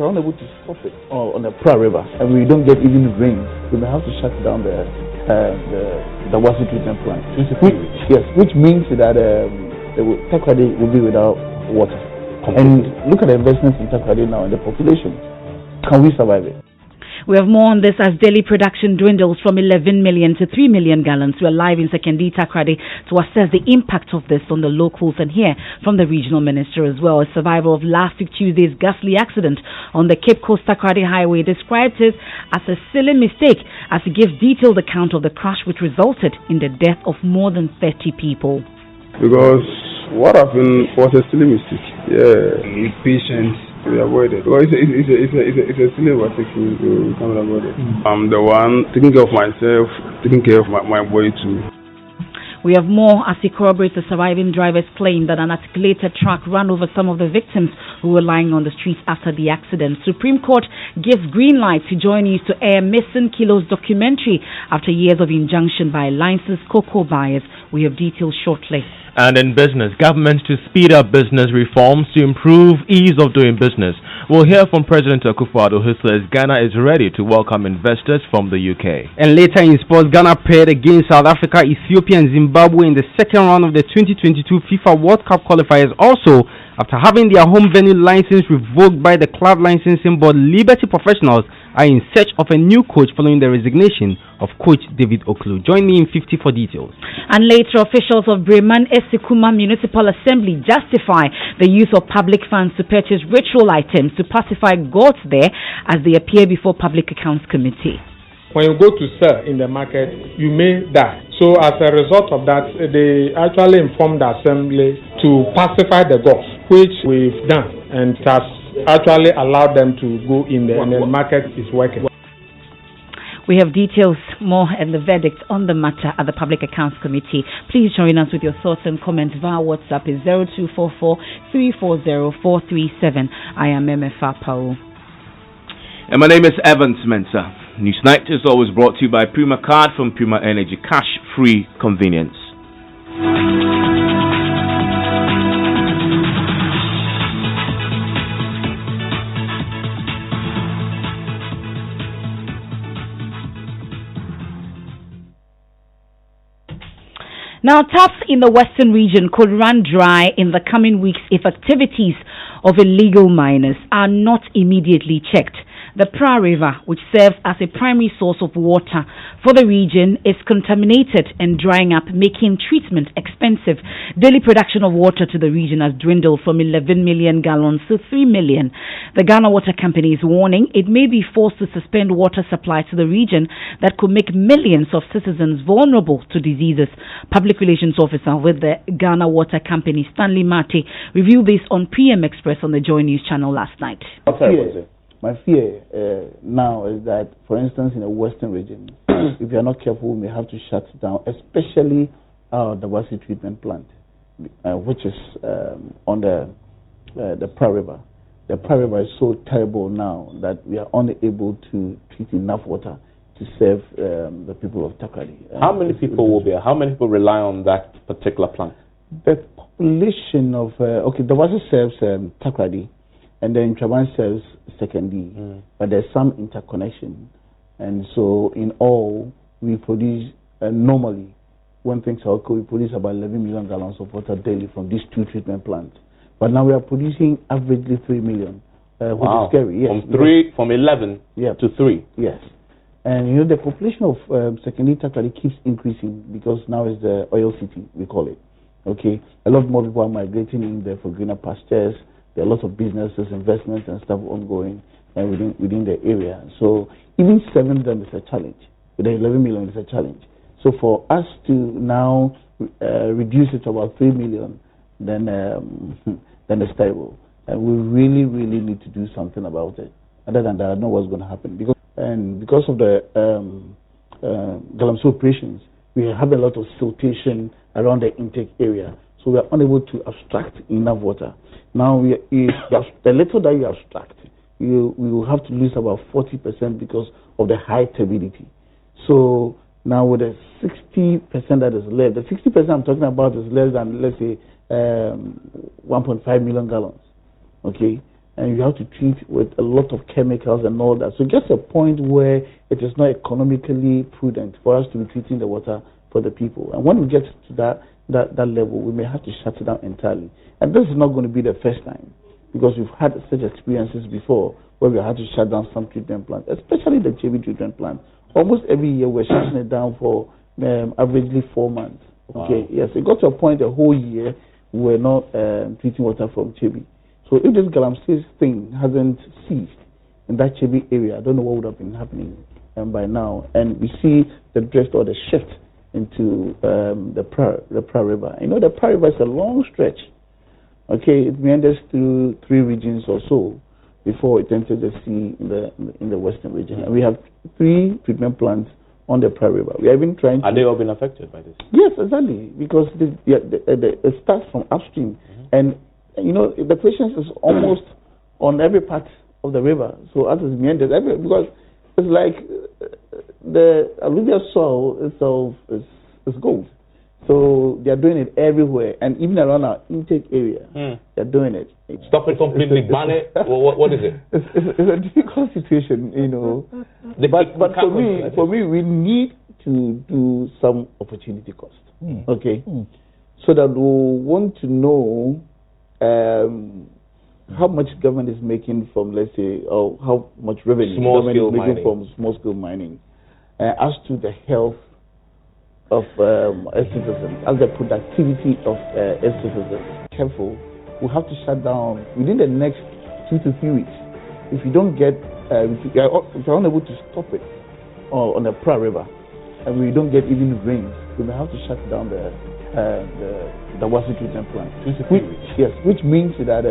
we're unable to stop it on the Pra River, and we don't get even rain, we may have to shut down the water treatment plant. Which means that Takoradi will be without water. And look at the investments in Takoradi now and the population. Can we survive it? We have more on this as daily production dwindles from 11 million to 3 million gallons. We are live in Sekondi Takoradi to assess the impact of this on the locals and hear from the regional minister as well. A survivor of last week Tuesday's ghastly accident on the Cape Coast Takoradi Highway described it as a silly mistake as he gives detailed account of the crash which resulted in the death of more than 30 people. Because what happened was a silly mistake. Yeah, patience. We avoid it. Well, it's a silly overtaking, so we can't avoid it. I'm the one taking care of myself, taking care of my boy too. We have more as he corroborates the surviving driver's claim that an articulated truck ran over some of the victims who were lying on the streets after the accident. Supreme Court gives green light to join news to air Missing Kilos documentary after years of injunction by licensed cocoa buyers. We have details shortly. And in business, governments to speed up business reforms to improve ease of doing business. We'll hear from President Akufo-Addo, who says Ghana is ready to welcome investors from the UK. And later in sports, Ghana paired against South Africa, Ethiopia and Zimbabwe in the second round of the 2022 FIFA World Cup qualifiers. Also, after having their home venue license revoked by the club licensing board, Liberty Professionals are in search of a new coach following the resignation of coach David Oklu. Join me in 50 for details. And later, officials of Breman Esikuma Municipal Assembly justify the use of public funds to purchase ritual items to pacify gods there as they appear before Public Accounts Committee. When you go to sell in the market, you may die. So as a result of that, they actually informed the assembly to pacify the gods, which we've done, and it has actually allowed them to go in there, and the market is working. We have details more and the verdict on the matter at the Public Accounts Committee. Please join us with your thoughts and comments via WhatsApp is 0244 340 437. I am Emefa Apawu. And my name is Evans Mensah. Newsnight is always brought to you by Prima Card from Prima Energy. Cash-free convenience. Now, taps in the western region could run dry in the coming weeks if activities of illegal miners are not immediately checked. The Pra River, which serves as a primary source of water for the region, is contaminated and drying up, making treatment expensive. Daily production of water to the region has dwindled from 11 million gallons to 3 million. The Ghana Water Company is warning it may be forced to suspend water supply to the region that could make millions of citizens vulnerable to diseases. Public Relations Officer with the Ghana Water Company, Stanley Mate, reviewed this on PM Express on the Joy News channel last night. My fear now is that, for instance, in the western region, if you are not careful, we may have to shut down, especially the water treatment plant, which is on the Pra River. The Pra River is so terrible now that we are unable to treat enough water to serve the people of Takoradi. How many people will be? How many people rely on that particular plant? The population of the water serves Takoradi, and then Travan serves Sekondi, but there's some interconnection, and so in all we produce normally when things are okay, we produce about 11 million gallons of water daily from these two treatment plants. But now we are producing averagely 3 million, which is scary. Yes, from 11 to 3. Yes, and you know the population of Sekondi Takoradi keeps increasing because now is the oil city, we call it. Okay, a lot more people are migrating in there for greener pastures. There are lots of businesses, investments, and stuff ongoing within the area. So even serving them is a challenge. With the 11 million is a challenge. So for us to now reduce it to about 3 million, then it's terrible. And we really, really need to do something about it. Other than that, I don't know what's going to happen. Because of the Galamsey operations, we have a lot of siltation around the intake area. So we are unable to abstract enough water. Now, the little that you abstract, we will have to lose about 40% because of the high turbidity. So now with the 60% that is left, the 60% I'm talking about is less than, let's say, 1.5 million gallons. Okay, and you have to treat with a lot of chemicals and all that. So it gets a point where it is not economically prudent for us to be treating the water for the people. And when we get to that level, we may have to shut it down entirely. And this is not going to be the first time, because we've had such experiences before where we had to shut down some treatment plants, especially the JB treatment plant. Almost every year we're shutting it down for averagely 4 months. Okay, yes, it got to a point the whole year we're not treating water from JB. So if this galamsey thing hasn't ceased in that JB area, I don't know what would have been happening by now. And we see the drift or the shift into the Pra River. You know, the Pra River is a long stretch. Okay, it meanders through 3 regions or so before it enters the sea in the western region. And we have 3 treatment plants on the Pra River. We have been trying to... Are they all been affected by this? Yes, exactly, because it starts from upstream. And, you know, the patience is almost on every part of the river. So as it meanders, because it's like the alluvial soil itself is gold. So they are doing it everywhere, and even around our intake area, they're doing it. Stop it completely, ban it. What is it? It's a difficult situation, you know. But for me, we need to do some opportunity cost, okay? So that we want to know how much government is making from, let's say, or how much revenue government is making from small-scale mining, as to the health of citizens, as the productivity of citizens. Careful, we have to shut down within the next 2 to 3 weeks. If you don't get, if you're unable to stop it on the Pra River, and we don't get even rains, we may have to shut down the water treatment plant. 2 to 3 weeks. Yes, which means that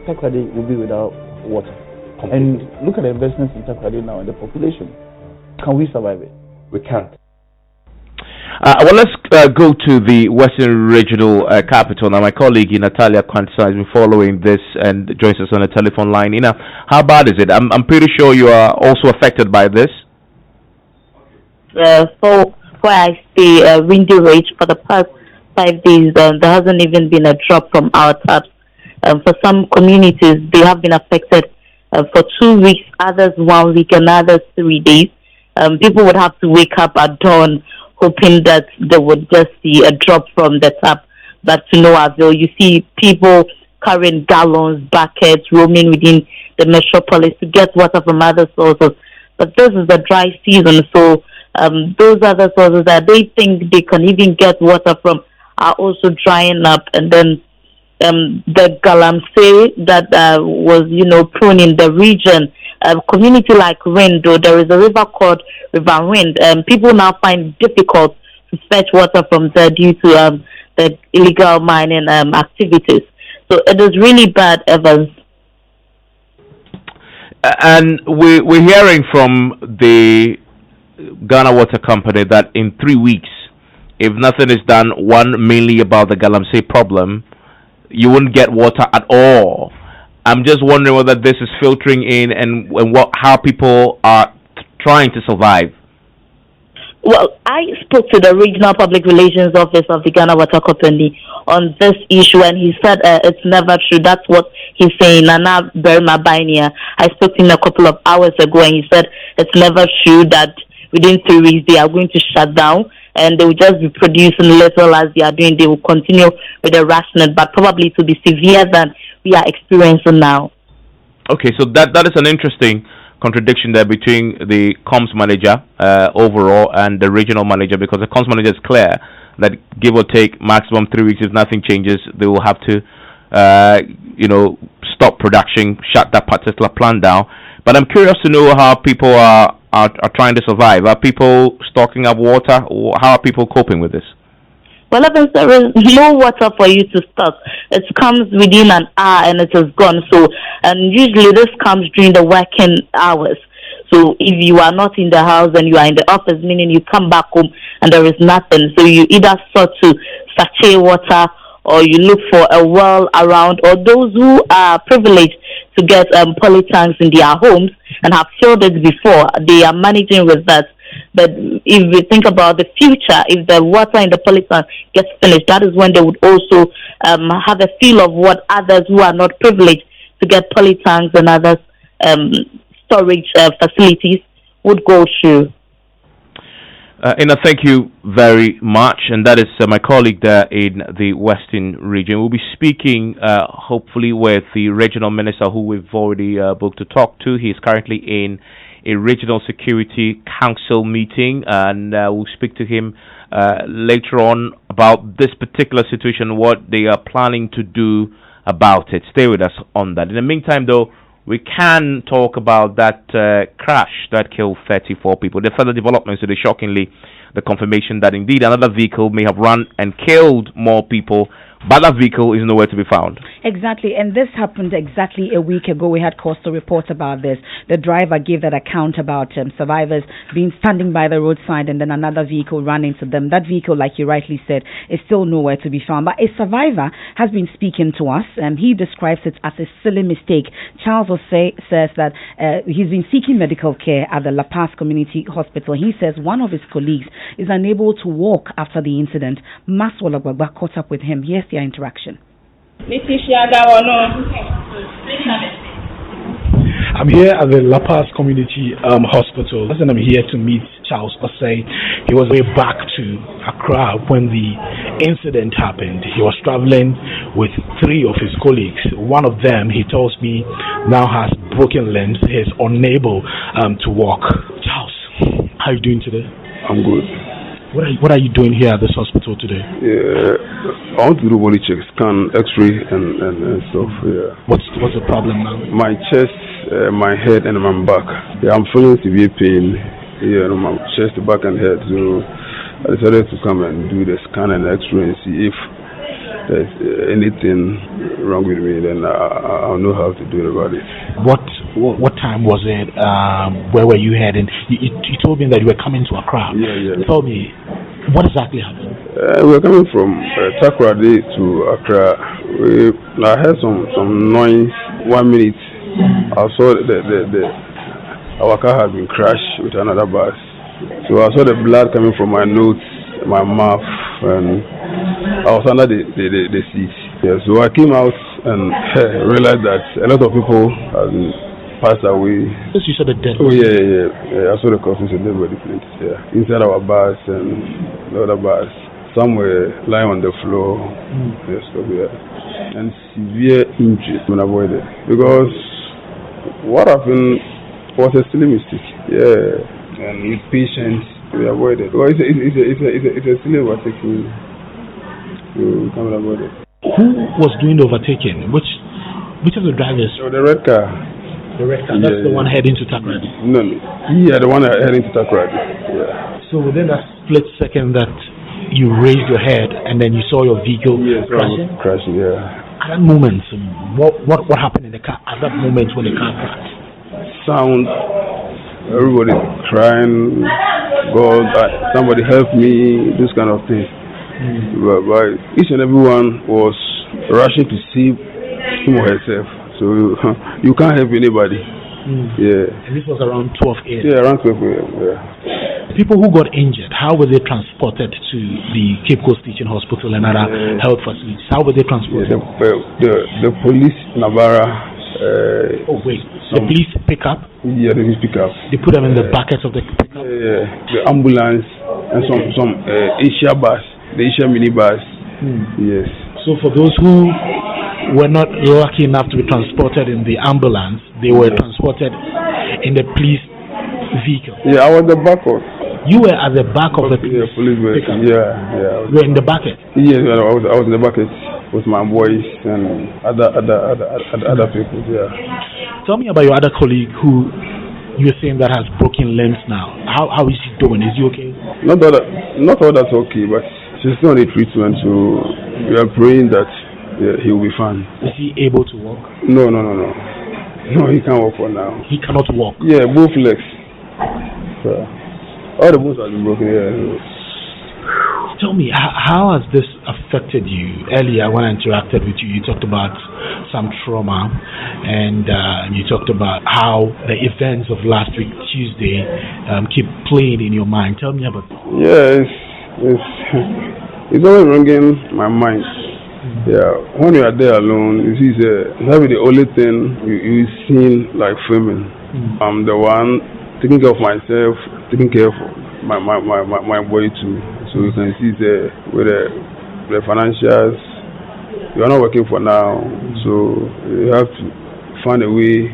Takoradi will be without water. Completely. And look at the investments in Takoradi now and the population. Can we survive it? We can't. Well, let's go to the Western Regional Capital. Now, my colleague Natalia Kwanza has been following this and joins us on the telephone line. Ina, how bad is it? I'm pretty sure you are also affected by this. For where I stay, windy range for the past 5 days, there hasn't even been a drop from our taps. For some communities, they have been affected for 2 weeks, others 1 week, and others 3 days. People would have to wake up at dawn hoping that they would just see a drop from the tap, but to no avail. You see people carrying gallons, buckets, roaming within the metropolis to get water from other sources. But this is the dry season, so those other sources that they think they can even get water from are also drying up. And then the galamsey that was, prone in the region, a community like Rindo, there is a river called River Wind. People now find it difficult to fetch water from there due to the illegal mining activities. So it is really bad, Evans. And we're hearing from the Ghana Water Company that in 3 weeks, if nothing is done, mainly about the galamsey problem, you wouldn't get water at all. I'm just wondering whether this is filtering in and how people are trying to survive. Well, I spoke to the Regional Public Relations Office of the Ghana Water Company on this issue, and he said it's never true. That's what he's saying. Nana Berma Bainia, I spoke to him a couple of hours ago, and he said it's never true that within 3 weeks they are going to shut down, and they will just be producing little as they are doing. They will continue with the rationing, but probably it will be severe than we are experiencing now. Okay, so that is an interesting contradiction there between the comms manager overall and the regional manager, because the comms manager is clear that give or take maximum 3 weeks, if nothing changes, they will have to stop production, shut that particular plant down. But I'm curious to know how people are trying to survive. Are people stocking up water, or how are people coping with this? Well, Evans, there is no water for you to stock. It comes within an hour and it is gone. So, and usually this comes during the working hours. So if you are not in the house and you are in the office, meaning you come back home and there is nothing, so you either sort to sachet water or you look for a well around, or those who are privileged to get poly tanks in their homes and have filled it before, they are managing with that. But if we think about the future, if the water in the poly tank gets finished, that is when they would also have a feel of what others who are not privileged to get polytanks and other storage facilities would go through. Ina, thank you very much. And that is my colleague there in the Western region. We'll be speaking, hopefully, with the regional minister who we've already booked to talk to. He is currently in a regional security council meeting, and we'll speak to him later on about this particular situation, what they are planning to do about it. Stay with us on that. In the meantime, though, we can talk about that crash that killed 34 people. The further developments today, shockingly, the confirmation that indeed another vehicle may have run and killed more people, but that vehicle is nowhere to be found. Exactly, and this happened exactly a week ago. We had Coastal reports about this. The driver gave that account about survivors being standing by the roadside and then another vehicle ran into them. That vehicle, like you rightly said, is still nowhere to be found. But a survivor has been speaking to us, and he describes it as a silly mistake. Charles says that he's been seeking medical care at the La Paz Community Hospital. He says one of his colleagues is unable to walk after the incident. Maswala Gbagba caught up with him. Here's their interaction. I'm here at the La Paz Community Hospital, and I'm here to meet Charles Osei. He was way back to Accra when the incident happened. He was traveling with 3 of his colleagues. One of them, he tells me, now has broken limbs. He is unable to walk. Charles, how are you doing today? I'm good. What are you doing here at this hospital today? I want to do body check, scan, X-ray, and stuff. Yeah. What's the problem now? My chest, my head, and my back. Yeah, I'm feeling severe pain. Yeah, my chest, back, and head. So I decided to come and do the scan and X-ray and see if there's anything wrong with me. Then I'll know how to do about it. What time was it? Where were you heading? You told me that you were coming to Accra. Yeah. Tell me, what exactly happened? We were coming from Takoradi to Accra. I heard some noise. 1 minute, I saw our car had been crashed with another bus. So I saw the blood coming from my nose, my mouth, and I was under the seat. Yeah, so I came out and realized that a lot of people had passed away. Yes, you saw the dead body? Oh, yeah. I saw the corpses of dead body plates, inside our bus and the other bus. Some were lying on the floor, and severe injuries when avoided. Because what happened was a silly mistake, and with patience, we avoided. Well, it's a silly overtaking, so we can't avoid it. Who was doing the overtaking? Which of the drivers? So the red car. The red car, that's the one heading to Takoradi? No. Yeah, the one heading to Takoradi. Yeah. So within that split second that you raised your head and then you saw your vehicle crashing, yeah. At that moment, what happened in the car? At that moment when the car crashed? Sound, everybody crying, God, somebody help me, this kind of thing. But each and everyone was rushing to save him or herself. So you can't help anybody. Yeah. And this was around 12 a.m. Yeah, around 12 a.m. Yeah. People who got injured, how were they transported to the Cape Coast Teaching Hospital and other health facilities? How were they transported? The police, Navara. The police pick up? Yeah, the police pick up. They put them in the buckets of the pickup? Yeah, the ambulance and some Asia bus, the Asia minibus. Yes. So for those who were not lucky enough to be transported in the ambulance, they were transported in the police vehicle. Yeah, I was the back of. You were at the back of the police vehicle. Yeah. You were in the bucket. Yes, I was in the bucket with my boys and other people. Yeah. Tell me about your other colleague who you're saying that has broken limbs now. How is he doing? Is he okay? Not all that's okay, but she's still on the treatment. So we are praying that he will be fine. Is he able to walk? No, he can't walk for now. He cannot walk? Yeah, both legs. All the bones have been broken. Tell me, how has this affected you? Earlier, when I interacted with you, you talked about some trauma, and you talked about how the events of last week, Tuesday, keep playing in your mind. Tell me about it. Yeah, it's always ringing my mind. Yeah, when you are there alone, you see, that be the only thing you see like filming. I'm the one taking care of myself, taking care of my boy too. So you can see with the financials, you are not working for now, so you have to find a way.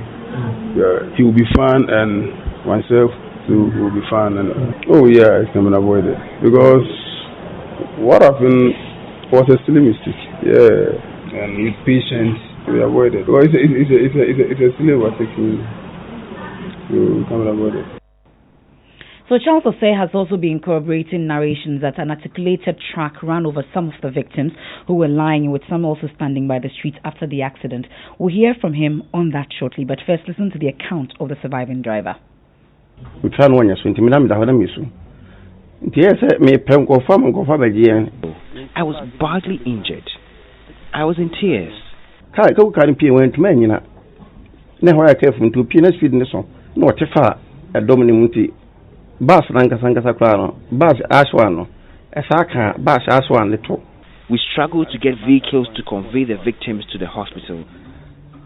Yeah, he will be fine and myself too will be fine. And oh yeah, it can be avoided because what happened was a silly mistake. Yeah, and with patience we avoid it. Well, it's a silly overtaking. You can avoid it. So Charles Osei has also been corroborating narrations that an articulated truck ran over some of the victims who were lying, with some also standing by the street after the accident. We'll hear from him on that shortly, but first listen to the account of the surviving driver. I was badly injured. I was in tears. Bus Rankasanga Krano, Bus Ashwano, Asaka, Bus Ashwan little. We struggled to get vehicles to convey the victims to the hospital.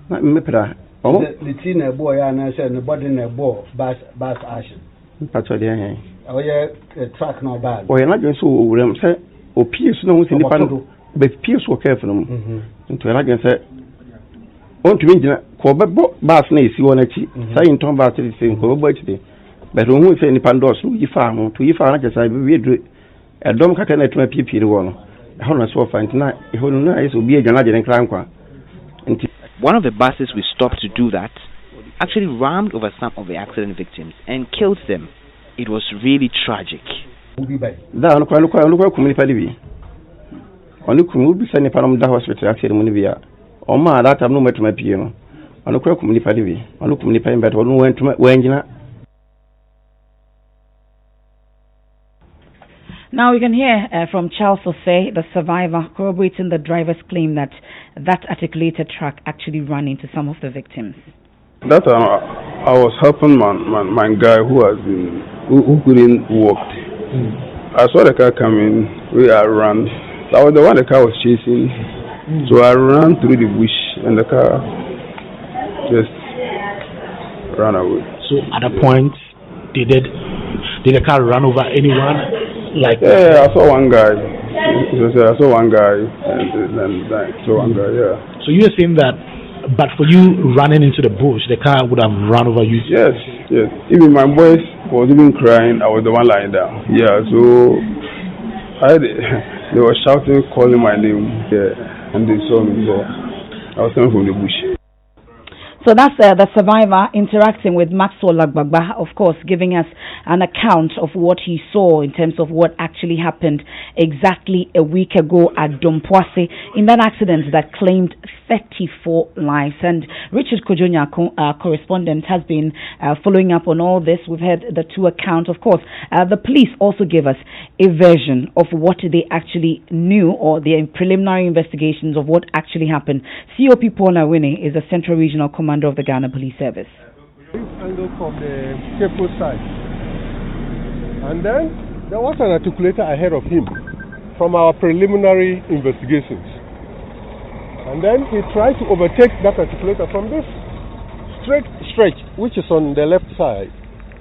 The teen boy and I said the body in a ball, Bus Ashen. That's what they are. Oh, yeah, track no bad. Or you're not going to say, or Pierce knows in the panel, but Pierce will care for them. Into a say, want to mean Bus Nace, you want to say Tom Bass is saying, go away today. But when we say in the Pandos, you farm to you farm, just I will do a dom catanet to a PP one. A honest war find tonight, a whole nice will be a Janadian and Cranqua. One of the buses we stopped to do that actually rammed over some of the accident victims and killed them. It was really tragic. Down quite community. Only could be sending Panama hospital accident Monivia. Or my that I'm no matter my piano. On the community, on the community, but one went to my Wangina. Now we can hear from Charles Osei, the survivor, corroborating the driver's claim that articulated truck actually ran into some of the victims. That I was helping my guy who couldn't walk. I saw the car coming. I ran. I was the one the car was chasing. So I ran through the bush and the car just ran away. So at a point, did the car run over anyone? Like I saw one guy. I saw one guy and saw one guy. Yeah. So you're saying that, but for you running into the bush, the car would have run over you? Yes. Even my boys was even crying. I was the one lying down. Yeah. So they were shouting, calling my name. Yeah, and they saw me there. I was coming from the bush. So that's the survivor interacting with Maxwell Lagbagba, of course, giving us an account of what he saw in terms of what actually happened exactly a week ago at Dompoase in that accident that claimed 34 lives. And Richard Kojonya, our correspondent, has been following up on all this. We've heard the two accounts. Of course, the police also gave us a version of what they actually knew, or the preliminary investigations of what actually happened. COP Paul Awini is the Central Regional Commander of the Ghana Police Service. Angle from the Cape Coast side, and then there was an articulator ahead of him from our preliminary investigations, and then he tried to overtake that articulator from this straight stretch which is on the left side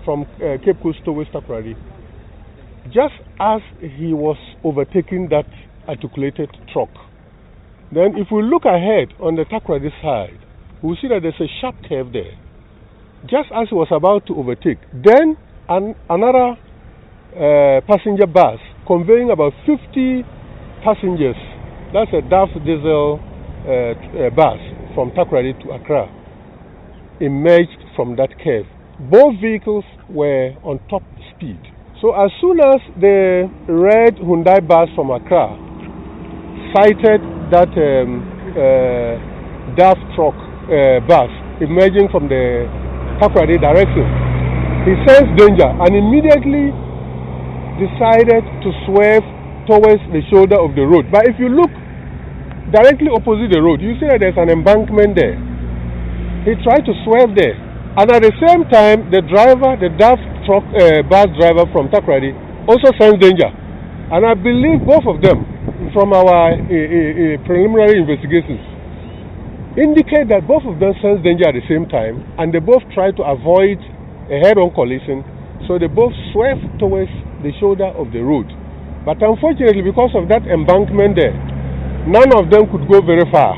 from Cape Coast to West Takoradi. Just as he was overtaking that articulated truck, then if we look ahead on the Takoradi side, we see that there's a sharp curve there. Just as he was about to overtake, then another passenger bus conveying about 50 passengers, that's a DAF diesel bus from Takoradi to Accra, emerged from that curve. Both vehicles were on top speed. So as soon as the red Hyundai bus from Accra sighted that DAF truck bus emerging from the Takoradi direction, he sensed danger and immediately decided to swerve towards the shoulder of the road. But if you look directly opposite the road, you see that there's an embankment there. He tried to swerve there, and at the same time, the DAF truck bus driver from Takoradi also sensed danger, and I believe both of them from our preliminary investigations, indicate that both of them sense danger at the same time, and they both try to avoid a head-on collision, so they both swerve towards the shoulder of the road. But unfortunately, because of that embankment there, none of them could go very far.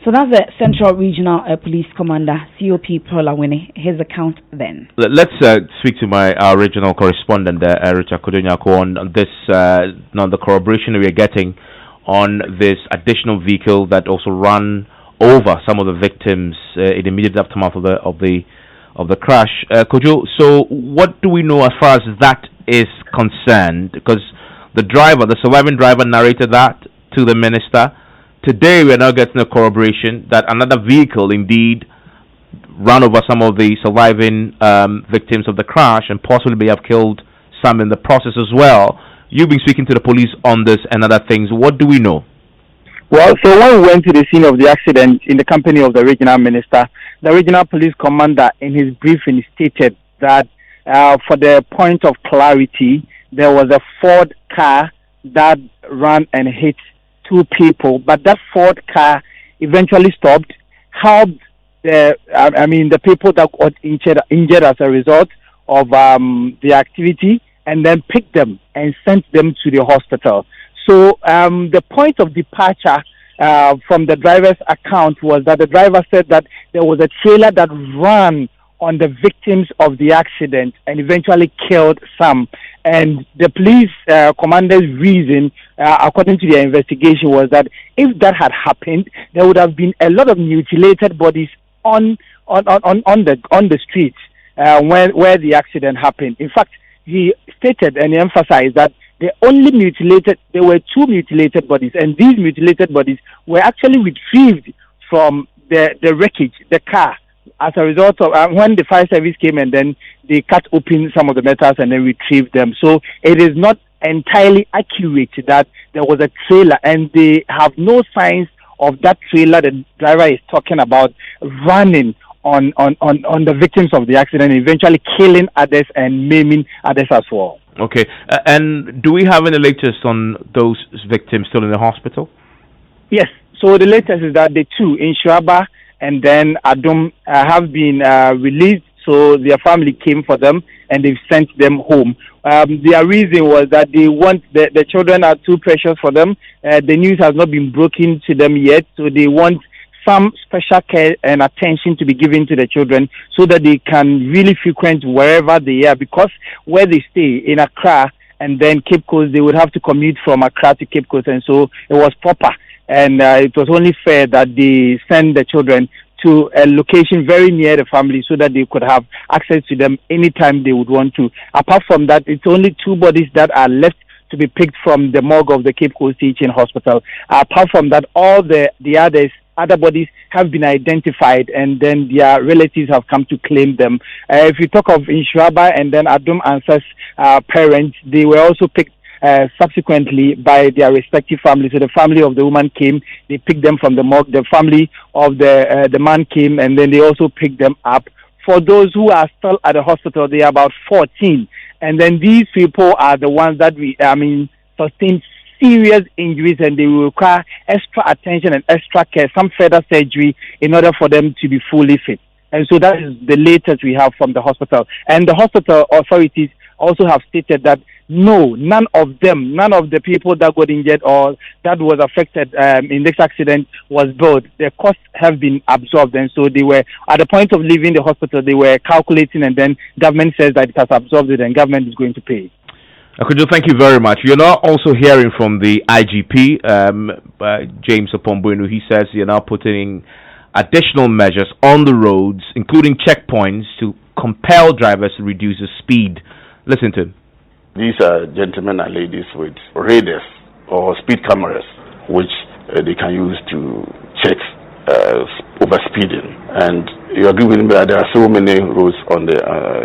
So that's the Central Regional Police Commander, COP Prolawini. His account then. Let's speak to our regional correspondent, Richard Kodonyako, on this, the corroboration we are getting on this additional vehicle that also ran over some of the victims in the immediate aftermath of the crash. Kojo, so what do we know as far as that is concerned? Because the surviving driver narrated that to the minister. Today we are now getting a corroboration that another vehicle indeed ran over some of the surviving victims of the crash and possibly may have killed some in the process as well. You've been speaking to the police on this and other things. What do we know? Well, so when we went to the scene of the accident in the company of the regional minister, the regional police commander in his briefing stated that for the point of clarity, there was a Ford car that ran and hit two people, but that Ford car eventually stopped, helped the people that got injured as a result of the activity, and then picked them and sent them to the hospital. So the point of departure from the driver's account was that the driver said that there was a trailer that ran on the victims of the accident and eventually killed some. And the police commander's reason, according to their investigation, was that if that had happened, there would have been a lot of mutilated bodies on the streets where the accident happened. In fact, he stated and emphasized that there were two mutilated bodies, and these mutilated bodies were actually retrieved from the wreckage, the car, as a result of when the fire service came and then they cut open some of the metals and then retrieved them. So it is not entirely accurate that there was a trailer, and they have no signs of that trailer the driver is talking about running on the victims of the accident, eventually killing others and maiming others as well. Okay, and do we have any latest on those victims still in the hospital? Yes, so the latest is that the two in Shuaba and then Adum have been released, so their family came for them and they've sent them home. Their reason was that they want, the children are too precious for them. The news has not been broken to them yet, so they want some special care and attention to be given to the children so that they can really frequent wherever they are, because where they stay in Accra and then Cape Coast, they would have to commute from Accra to Cape Coast, and so it was proper. And it was only fair that they send the children to a location very near the family so that they could have access to them anytime they would want to. Apart from that, it's only two bodies that are left to be picked from the morgue of the Cape Coast Teaching Hospital. Apart from that, all the other bodies have been identified, and then their relatives have come to claim them. If you talk of Inshuaba and then Adum Ansah's parents, they were also picked subsequently by their respective families. So the family of the woman came, they picked them from the morgue. The family of the man came, and then they also picked them up. For those who are still at the hospital, they are about 14. And then these people are the ones that sustained serious injuries, and they will require extra attention and extra care, some further surgery in order for them to be fully fit. And so that is the latest we have from the hospital. And the hospital authorities also have stated that none of the people that got injured or that was affected in this accident was billed. Their costs have been absorbed, and so they were at the point of leaving the hospital, they were calculating, and then government says that it has absorbed it and government is going to pay. Akujo, thank you very much. You're now also hearing from the IGP, James Opombuenu. He says you're now putting additional measures on the roads, including checkpoints, to compel drivers to reduce the speed. Listen to him. These are gentlemen and ladies with radars or speed cameras, which they can use to check overspeeding. And you agree with me that there are so many roads on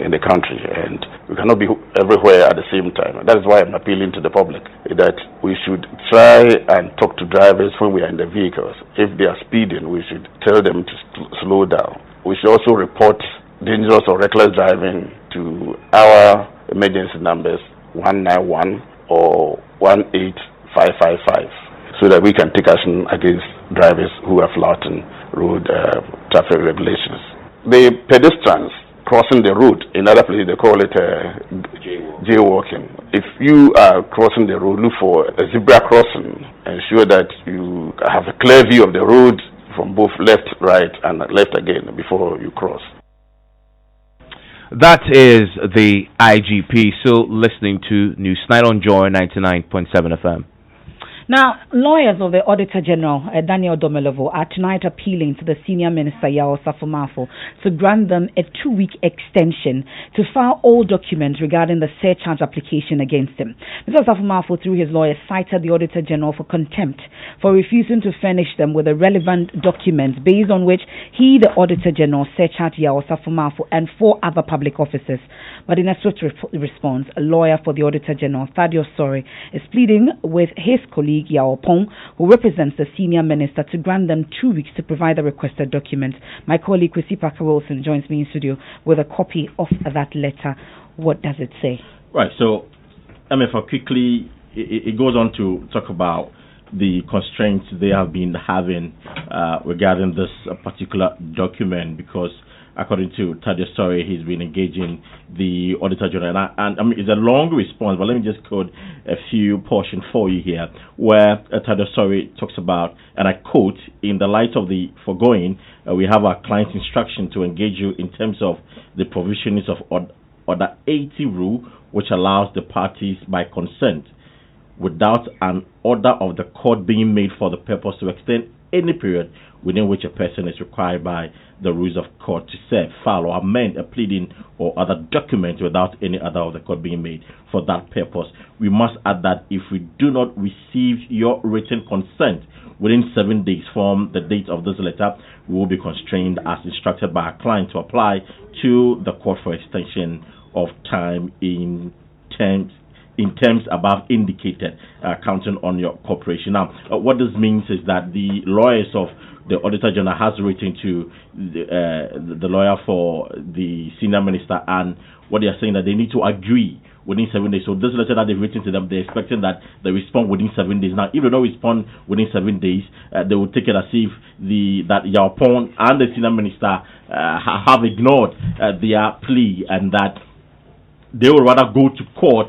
in the country, and we cannot be everywhere at the same time. That is why I'm appealing to the public that we should try and talk to drivers when we are in the vehicles. If they are speeding, we should tell them to slow down. We should also report dangerous or reckless driving to our emergency numbers 191 or 18555 so that we can take action against drivers who are flouting road traffic regulations. The pedestrians crossing the road, in other places they call it jaywalking. If you are crossing the road, look for a zebra crossing. Ensure that you have a clear view of the road from both left, right, and left again before you cross. That is the IGP. So listening to Newsnight on Joy 99.7 FM. Now, lawyers of the Auditor General, Daniel Domelevo, are tonight appealing to the Senior Minister, Yao Safomafo, to grant them a 2-week extension to file all documents regarding the surcharge application against him. Mr. Safomafo, through his lawyers, cited the Auditor General for contempt for refusing to furnish them with the relevant documents based on which he, the Auditor General, surcharged Yao Safomafo and 4 other public officers. But in a swift response, a lawyer for the Auditor General, Thaddeus Sorry, is pleading with his colleague Yao Pong, who represents the Senior Minister, to grant them 2 weeks to provide the requested documents. My colleague Kwesi Parker Wilson joins me in studio with a copy of that letter. What does it say? Right, so Emefa, quickly, it goes on to talk about the constraints they have been having regarding this particular document, because according to Thaddeus Story, he's been engaging the Auditor General. And I mean, it's a long response, but let me just quote a few portions for you here, where Thaddeus Story talks about, and I quote, "In the light of the foregoing, we have our client's instruction to engage you in terms of the provisions of Order 80 rule, which allows the parties by consent, without an order of the court being made for the purpose to extend any period within which a person is required by the rules of court to serve, file, or amend a pleading or other document without any order of the court being made for that purpose. We must add that if we do not receive your written consent within 7 days from the date of this letter, we will be constrained as instructed by our client to apply to the court for extension of time in terms above indicated, counting on your cooperation." Now, what this means is that the lawyers of the Auditor General has written to the lawyer for the Senior Minister, and what they are saying that they need to agree within 7 days. So this letter that they've written to them, they're expecting that they respond within 7 days. Now, if they don't respond within 7 days, they will take it as if that Yao Pong and the Senior Minister have ignored their plea, and that they would rather go to court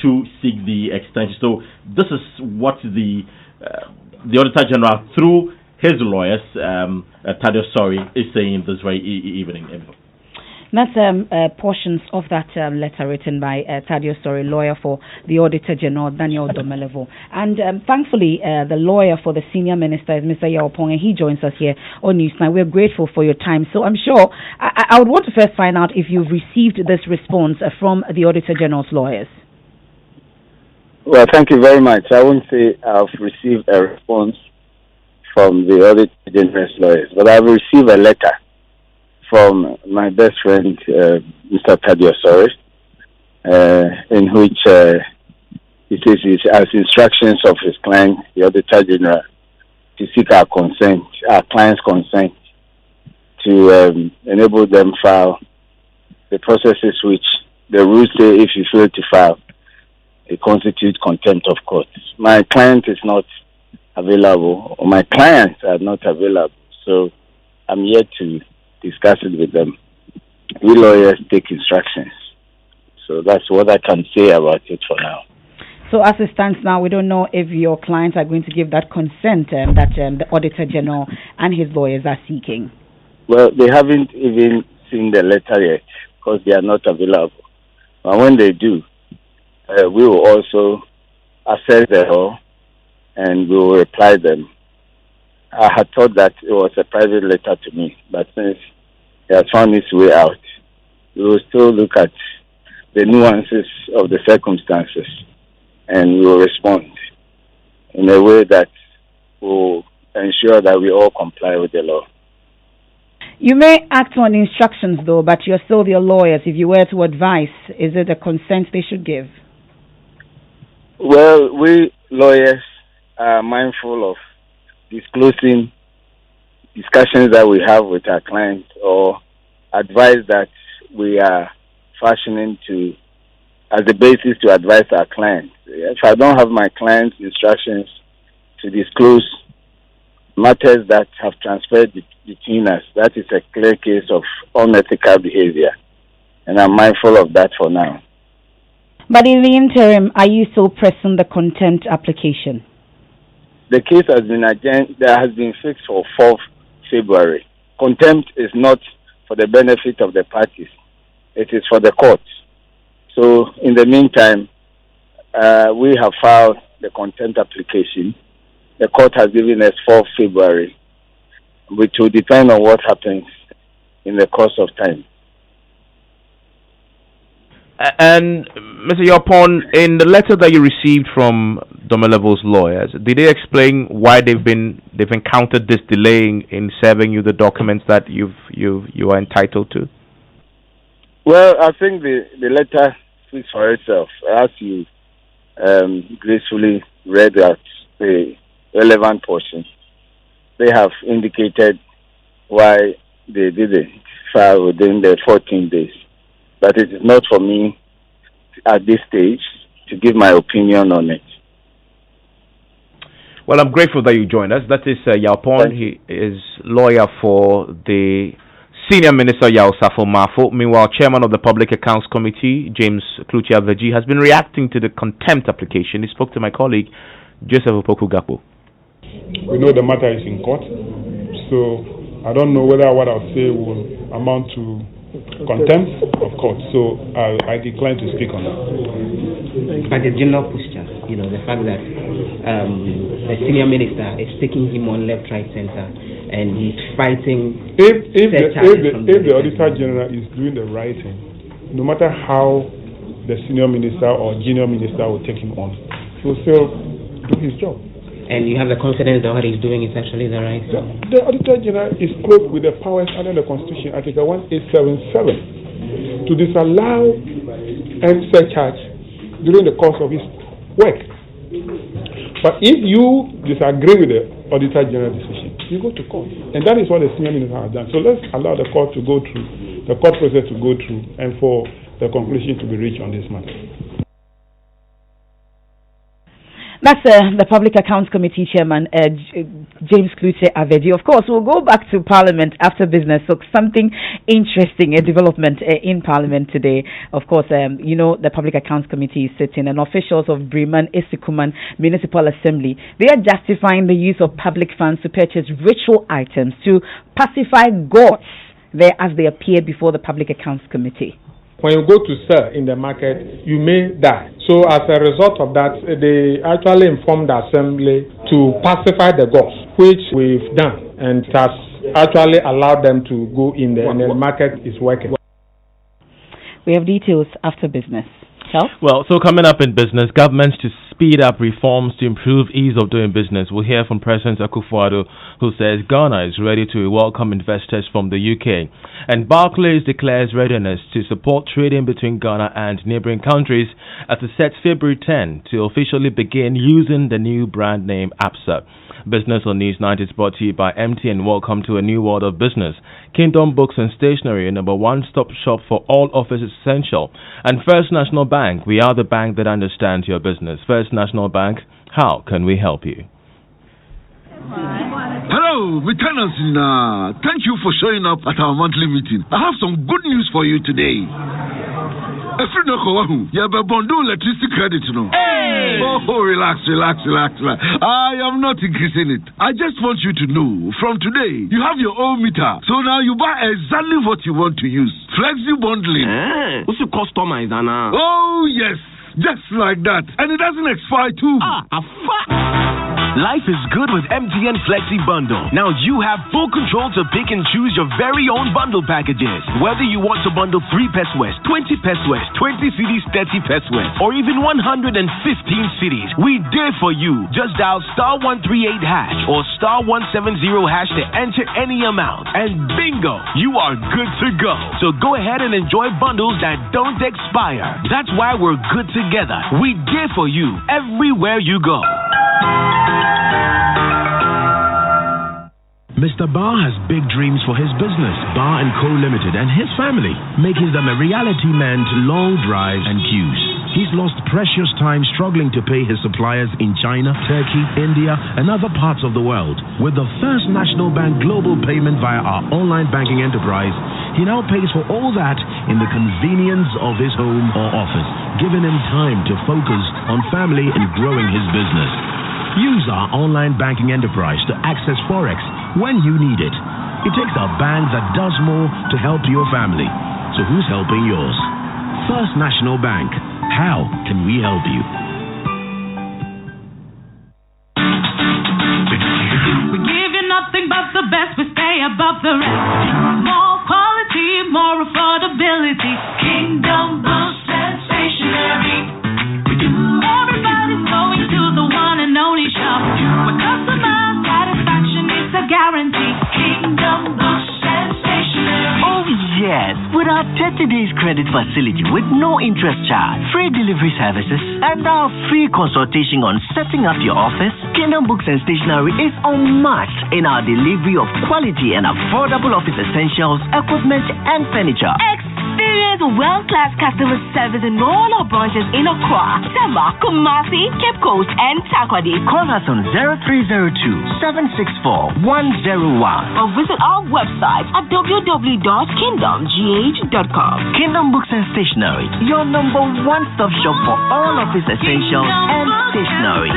to seek the extension. So this is what the Auditor General, through his lawyers, Thaddeus Sorry, is saying this very evening. That's portions of that letter written by Thaddeus Sorry, lawyer for the Auditor General, Daniel Domelevo. And thankfully, the lawyer for the Senior Minister is Mr. Yao Pong, and he joins us here on Newsnight. We're grateful for your time. So I'm sure, I would want to first find out if you've received this response from the Auditor General's lawyers. Well, thank you very much. I won't say I've received a response from the Auditor General's lawyers, but I've received a letter from my best friend, Mr. Thaddeus Sorry, in which he says he has instructions of his client, the Auditor General, to seek our consent, our client's consent, to enable them file the processes which the rules say if you fail to file, it constitutes contempt of court. My client is not available, or my clients are not available, so I'm here to discuss it with them. We lawyers take instructions. So that's what I can say about it for now. So as it stands now, we don't know if your clients are going to give that consent that the Auditor General and his lawyers are seeking. Well, they haven't even seen the letter yet because they are not available. But when they do, we will also assess the law and we will reply them. I had thought that it was a private letter to me, but since it has found its way out, we will still look at the nuances of the circumstances and we will respond in a way that will ensure that we all comply with the law. You may act on instructions though, but you're still their lawyers. If you were to advise, is it a consent they should give? Well, we lawyers are mindful of disclosing discussions that we have with our clients or advice that we are fashioning to as the basis to advise our clients. If I don't have my client's instructions to disclose matters that have transferred between us, that is a clear case of unethical behavior. And I'm mindful of that for now. But in the interim, are you still pressing the contempt application? The case has been fixed for 4th February. Contempt is not for the benefit of the parties. It is for the court. So in the meantime, we have filed the contempt application. The court has given us 4th February, which will depend on what happens in the course of time. And Mr. Yopon, in the letter that you received from Domelevo's lawyers, did they explain why they've encountered this delay in serving you the documents that you are entitled to? Well, I think the letter speaks for itself. As you gracefully read out the relevant portion, they have indicated why they didn't file within the 14 days. But it is not for me at this stage to give my opinion on it. Well, I'm grateful that you joined us. That is Yalpon. He is lawyer for the Senior Minister Yao Safo Mafo. Meanwhile, Chairman of the Public Accounts Committee, James Klutia Veji, has been reacting to the contempt application. He spoke to my colleague, Joseph Opoku Gapo. We know the matter is in court, so I don't know whether what I'll say will amount to contempt of court, so I decline to speak on that. But the general posture, the fact that the senior minister is taking him on left, right, center, and he's fighting. If the Auditor General is doing the right thing, no matter how the senior minister or junior minister will take him on, he will still do his job. And you have the confidence that what he's doing is actually the right thing? The Auditor General is clothed with the powers under the Constitution, Article 1877, to disallow and surcharge during the course of his work. But if you disagree with the Auditor General decision, you go to court. And that is what the senior minister has done. So let's allow the court to go through, the court process to go through, and for the conclusion to be reached on this matter. That's the Public Accounts Committee Chairman, James Klute Aveji. Of course, we'll go back to Parliament after business. So something interesting, a development in Parliament today. Of course, the Public Accounts Committee is sitting, and officials of Bremen Isikuman Municipal Assembly, they are justifying the use of public funds to purchase ritual items to pacify gods there as they appear before the Public Accounts Committee. When you go to sell in the market, you may die. So as a result of that, they actually informed the assembly to pacify the gods, which we've done, and it has actually allowed them to go in there, and the market is working. We have details after business. Well, so coming up in business, governments to speed up reforms to improve ease of doing business. We'll hear from President Akufo-Addo, who says Ghana is ready to welcome investors from the UK. And Barclays declares readiness to support trading between Ghana and neighboring countries as it sets February 10 to officially begin using the new brand name APSA. Business on News 90 is brought to you by MTN. Welcome to a new world of business. Kingdom Books and Stationery, number one-stop shop for all office essential. And First National Bank, we are the bank that understands your business. First National Bank, how can we help you? Hello, Lieutenant. Thank you for showing up at our monthly meeting. I have some good news for you today. Electricity credit, Hey! Oh, relax. I am not increasing it. I just want you to know, from today, you have your own meter. So now you buy exactly what you want to use. Flexi bundling. What's your customize, Anna? Oh, yes. Just like that. And it doesn't expire too. Life is good with MTN Flexi Bundle. Now you have full control to pick and choose your very own bundle packages. Whether you want to bundle 3 pesos, 20 pesos, 20 cities, 30 pesos, or even 115 cities, we dare for you. Just dial *138# or *170# to enter any amount. And bingo, you are good to go. So go ahead and enjoy bundles that don't expire. That's why we're good together. We dare for you everywhere you go. Mr. Barr has big dreams for his business, Barr & Co. Limited, and his family, making them a reality meant long drives and queues. he's lost precious time struggling to pay his suppliers in China, Turkey, India, and other parts of the world. With the First National Bank global payment via our online banking enterprise, he now pays for all that in the convenience of his home or office, giving him time to focus on family and growing his business. Use our online banking enterprise to access Forex when you need it. It takes a bank that does more to help your family. So who's helping yours? First National Bank. How can we help you? We give you nothing but the best. We stay above the rest. More quality, more affordability. Kingdom Boost and Stationery. We do. Everybody's going to the one and only shop. Where customer satisfaction is a guarantee. Kingdom Boost and Stationery. Oh yes, with our 30 days credit facility with no interest charge, free delivery services, and our free consultation on setting up your office, Kingdom Books and Stationery is unmatched in our delivery of quality and affordable office essentials, equipment, and furniture. Experience world-class customer service in all our branches in Accra, Tema, Kumasi, Cape Coast, and Takoradi. Call us on 0302-764-101 or visit our website at www.kingdomgh.com. Kingdom Books and Stationery, your number one-stop shop for all office essentials and stationery.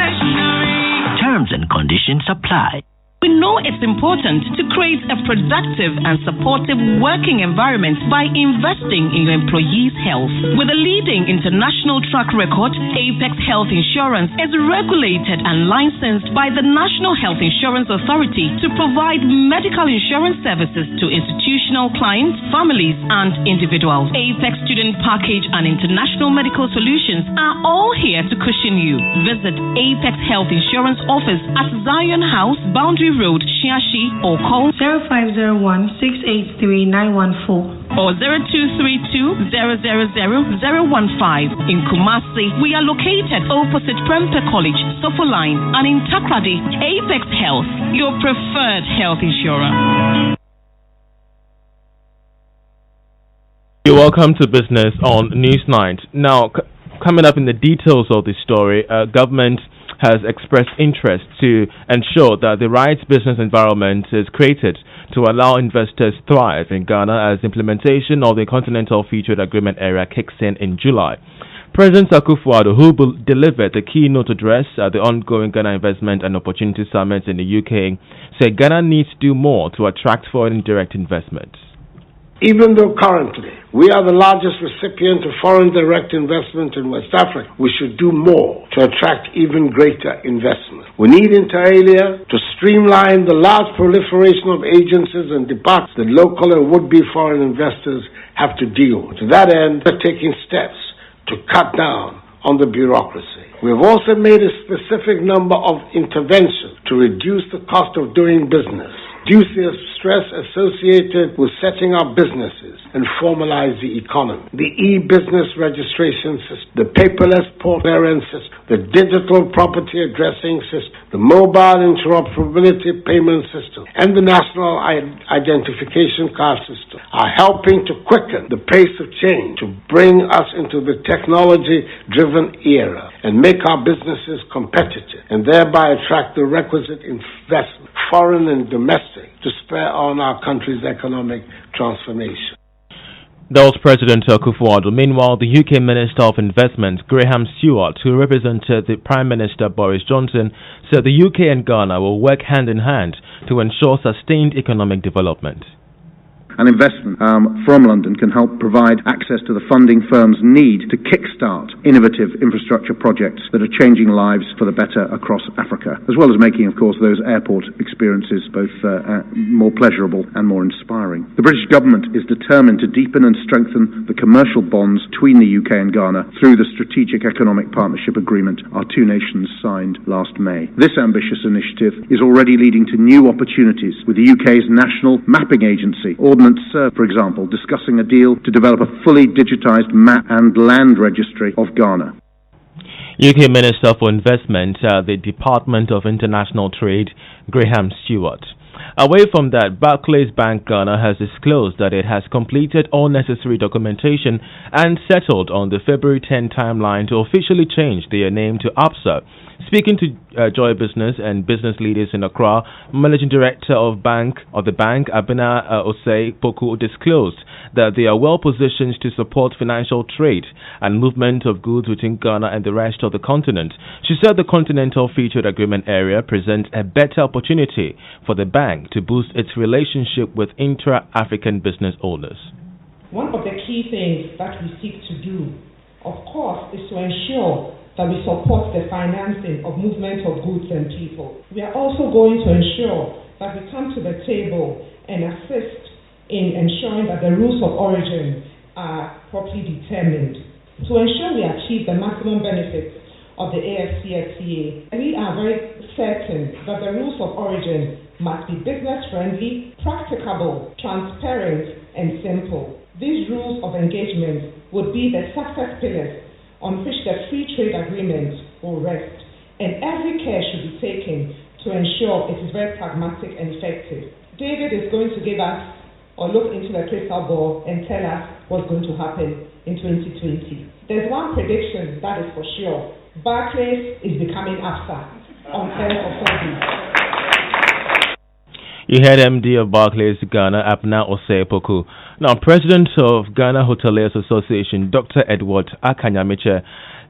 Terms and conditions apply. We know it's important to create a productive and supportive working environment by investing in your employees' health. With a leading international track record, Apex Health Insurance is regulated and licensed by the National Health Insurance Authority to provide medical insurance services to institutional clients, families, and individuals. Apex Student Package and International Medical Solutions are all here to cushion you. Visit Apex Health Insurance Office at Zion House, Boundary Road, Shiashi, or call 0501-683-914 or 0232-000-015. In Kumasi, we are located opposite Prempeh College, Sofo Line, and in Takoradi, Apex Health, your preferred health insurer. You're welcome to Business on Newsnight. Now, coming up in the details of this story, government has expressed interest to ensure that the right business environment is created to allow investors thrive in Ghana as implementation of the Continental Free Trade Agreement area kicks in July. President Akufo-Addo, who delivered the keynote address at the ongoing Ghana Investment and Opportunity Summit in the UK, said Ghana needs to do more to attract foreign direct investment. Even though currently we are the largest recipient of foreign direct investment in West Africa, we should do more to attract even greater investment. We need inter alia to streamline the large proliferation of agencies and departments that local and would-be foreign investors have to deal with. To that end, we're taking steps to cut down on the bureaucracy. We have also made a specific number of interventions to reduce the cost of doing business, reduce the stress associated with setting up businesses, and formalize the economy. The e-business registration system, the paperless port clearance system, the digital property addressing system, the mobile interoperability payment system, and the national identification card system are helping to quicken the pace of change to bring us into the technology-driven era and make our businesses competitive and thereby attract the requisite investment, foreign and domestic, to spur on our country's economic transformation. That was President Akufo-Addo. Meanwhile, the UK Minister of Investment, Graham Stewart, who represented the Prime Minister Boris Johnson, said the UK and Ghana will work hand in hand to ensure sustained economic development. An investment from London can help provide access to the funding firms need to kickstart innovative infrastructure projects that are changing lives for the better across Africa, as well as making, of course, those airport experiences both more pleasurable and more inspiring. The British government is determined to deepen and strengthen the commercial bonds between the UK and Ghana through the Strategic Economic Partnership Agreement our two nations signed last May. This ambitious initiative is already leading to new opportunities, with the UK's National Mapping Agency, for example, discussing a deal to develop a fully digitized map and land registry of Ghana. UK Minister for Investment, the Department of International Trade, Graham Stewart. Away from that, Barclays Bank Ghana has disclosed that it has completed all necessary documentation and settled on the February 10 timeline to officially change their name to ABSA. Speaking to Joy Business and business leaders in Accra, Managing Director of the bank, Abena Osei Poku, disclosed that they are well positioned to support financial trade and movement of goods within Ghana and the rest of the continent. She said the Continental Free Trade Agreement area presents a better opportunity for the bank to boost its relationship with intra-African business owners. One of the key things that we seek to do, of course, is to ensure that we support the financing of movement of goods and people. We are also going to ensure that we come to the table and assist in ensuring that the rules of origin are properly determined. To ensure we achieve the maximum benefits of the AFCFTA, we are very certain that the rules of origin must be business-friendly, practicable, transparent, and simple. These rules of engagement would be the success pillars on which the free trade agreement will rest, and every care should be taken to ensure it is very pragmatic and effective. David is going to give us or look into the crystal ball and tell us what's going to happen in 2020. There's one prediction that is for sure. Barclays is becoming ABSA on 10th of February. You heard MD of Barclays Ghana, Abena Osei Poku. Now, President of Ghana Hoteliers Association, Dr. Edward Akanyamiche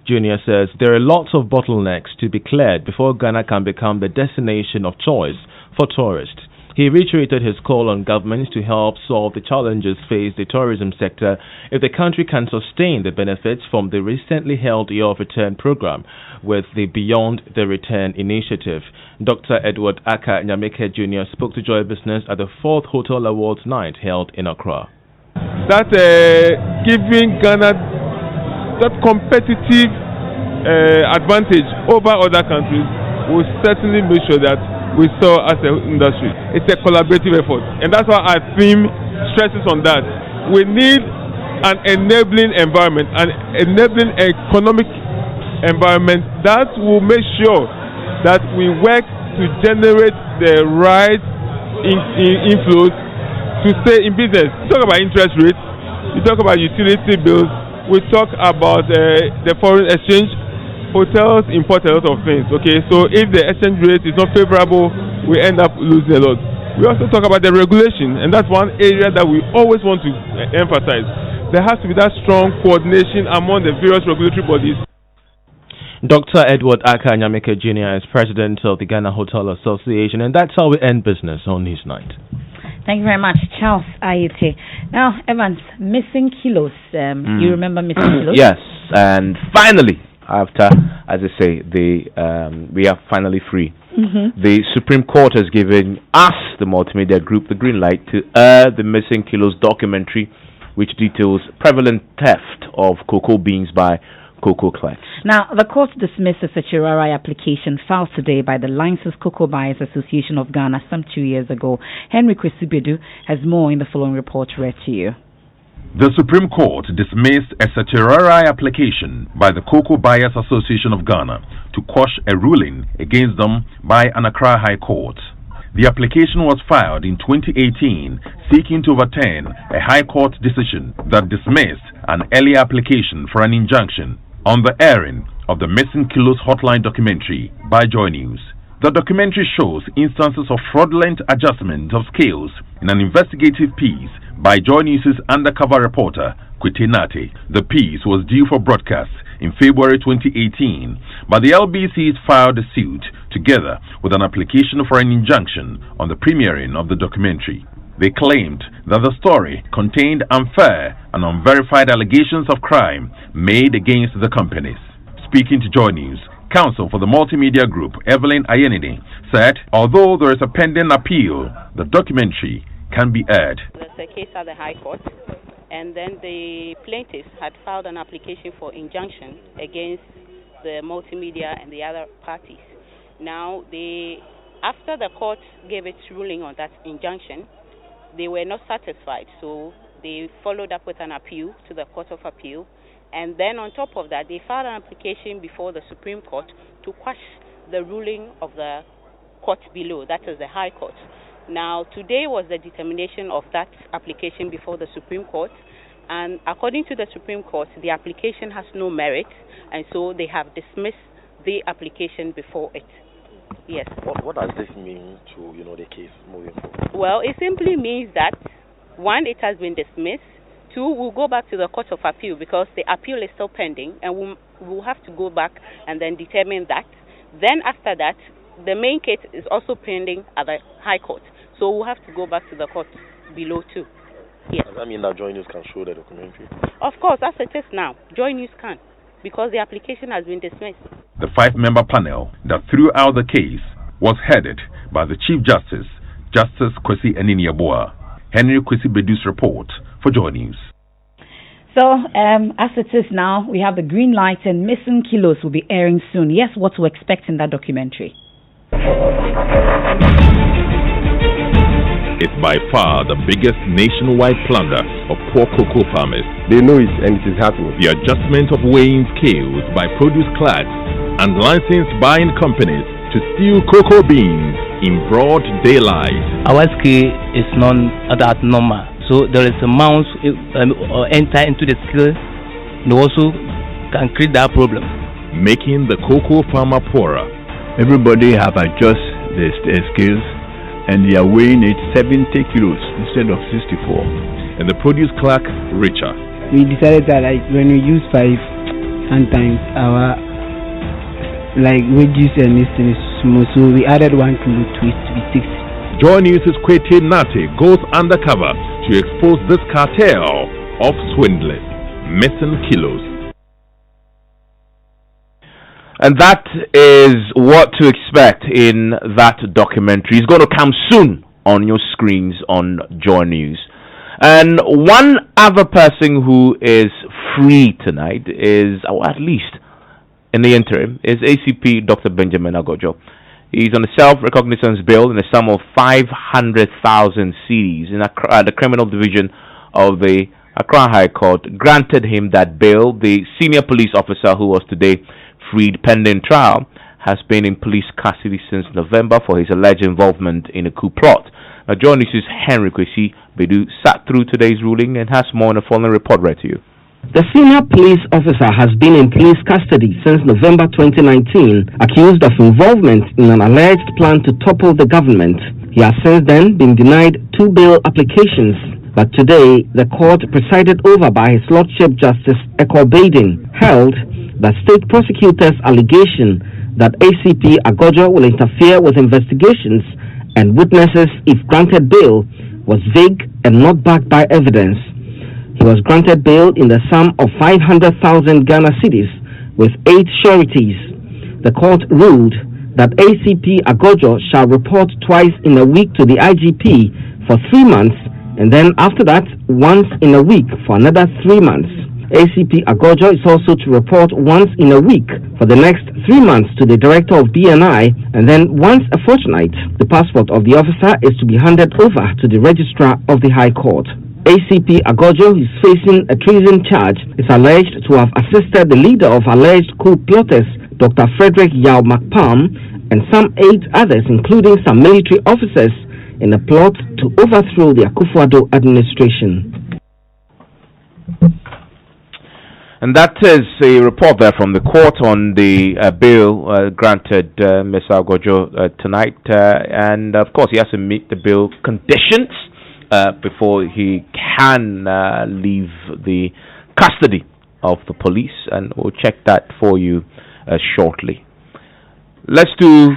Jr. says there are lots of bottlenecks to be cleared before Ghana can become the destination of choice for tourists. He reiterated his call on governments to help solve the challenges faced the tourism sector if the country can sustain the benefits from the recently held Year of Return program with the Beyond the Return initiative. Dr. Edward Aka Nyameke Jr. spoke to Joy Business at the 4th Hotel Awards night held in Accra. That giving Ghana that competitive advantage over other countries will certainly make sure that we saw as an industry. It's a collaborative effort, and that's why our theme stresses on that. We need an enabling environment, an enabling economic environment that will make sure that we work to generate the right inflows to stay in business. We talk about interest rates, we talk about utility bills, we talk about the foreign exchange. Hotels import a lot of things, okay? So if the exchange rate is not favorable, we end up losing a lot. We also talk about the regulation, and that's one area that we always want to emphasize. There has to be that strong coordination among the various regulatory bodies. Dr. Edward Aka Nyameke Jr. is president of the Ghana Hotel Association, and that's how we end business on this night. Thank you very much, Charles Ayete. Now, Evans, missing kilos. You remember missing kilos? Yes, and finally, after, as I say, we are finally free. The Supreme Court has given us, the multimedia group, the green light to air the Missing Kilos documentary, which details prevalent theft of cocoa beans by cocoa clerks. Now, the court dismissed a certiorari application filed today by the Licensed Cocoa Buyers Association of Ghana some 2 years ago. Henry Kwesibedu has more in the following report read to you. The Supreme Court dismissed a certiorari application by the Cocoa Buyers Association of Ghana to quash a ruling against them by an Accra High Court. The application was filed in 2018 seeking to overturn a High Court decision that dismissed an earlier application for an injunction on the airing of the Missing Kilos Hotline documentary by Joy News. The documentary shows instances of fraudulent adjustment of scales in an investigative piece by Joy News' undercover reporter, Kwete Nate. The piece was due for broadcast in February 2018, but the LBCs filed a suit together with an application for an injunction on the premiering of the documentary. They claimed that the story contained unfair and unverified allegations of crime made against the companies. Speaking to Joy News, counsel for the multimedia group, Evelyn Ayenide, said although there is a pending appeal, the documentary can be aired. There's a case at the High Court, and then the plaintiffs had filed an application for injunction against the multimedia and the other parties. Now, after the court gave its ruling on that injunction, they were not satisfied, so they followed up with an appeal to the Court of Appeal, and then on top of that, they filed an application before the Supreme Court to quash the ruling of the court below, that is the High Court. Now, today was the determination of that application before the Supreme Court, and according to the Supreme Court, the application has no merit, and so they have dismissed the application before it. Yes. What does this mean to the case moving forward? Well, it simply means that, one, it has been dismissed. Two, we'll go back to the Court of Appeal because the appeal is still pending, and we'll have to go back and then determine that. Then after that, the main case is also pending at the High Court. So we'll have to go back to the court below too. Yes. Does that mean that Joy News can show the documentary? Of course, as it is now, Joy News can, because the application has been dismissed. The 5-member panel that threw out the case was headed by the Chief Justice, Justice Kwesi Aniniaboa. Henry Kwesi Bedu's report for Joy News. So, as it is now, we have the green light and Missing Kilos will be airing soon. Yes, what to expect in that documentary? It's by far the biggest nationwide plunder of poor cocoa farmers. They know it and it is happening. The adjustment of weighing scales by produce clerks and licensed buying companies to steal cocoa beans in broad daylight. Our scale is not that normal. So there is a mouse enter into the scale and also can create that problem. Making the cocoa farmer poorer. Everybody have adjusted their scales and they are weighing it 70 kilos instead of 64. And the produce clerk richer. We decided that when we use 5, sometimes our wages and this thing is small, so we added 1 kilo to it to be 60. Joy News' Kwete Nate goes undercover to expose this cartel of swindling. Missing Kilos. And that is what to expect in that documentary. It's going to come soon on your screens on Joy News. And one other person who is free tonight is, or at least in the interim, is ACP Dr. Benjamin Agojo. He's on a self-recognizance bail in the sum of 500,000 cedis in the criminal division of the Accra High Court granted him that bail. The senior police officer who was today freed pending trial has been in police custody since November for his alleged involvement in a coup plot. Now, Joy News' Henry Kwesi Bedu sat through today's ruling and has more in the following report read to you. The senior police officer has been in police custody since November 2019, accused of involvement in an alleged plan to topple the government. He has since then been denied 2 bail applications. But today, the court, presided over by His Lordship Justice Eko Baden, held that state prosecutors' allegation that ACP Agojo will interfere with investigations and witnesses if granted bail was vague and not backed by evidence. He was granted bail in the sum of 500,000 Ghana cedis with 8 sureties. The court ruled that ACP Agojo shall report twice in a week to the IGP for 3 months, and then after that, once in a week for another 3 months. ACP Agojo is also to report once in a week for the next 3 months to the director of BNI, and then once a fortnight. The passport of the officer is to be handed over to the registrar of the High Court. ACP Agojo, who is facing a treason charge, is alleged to have assisted the leader of alleged coup plotters, Dr. Frederick Yao Makpam, and some 8 others, including some military officers, in a plot to overthrow the Akufo-Addo administration. And that is a report there from the court on the bail granted Mr. Agojo tonight. And of course, he has to meet the bail conditions before he can leave the custody of the police. And we'll check that for you shortly. Let's do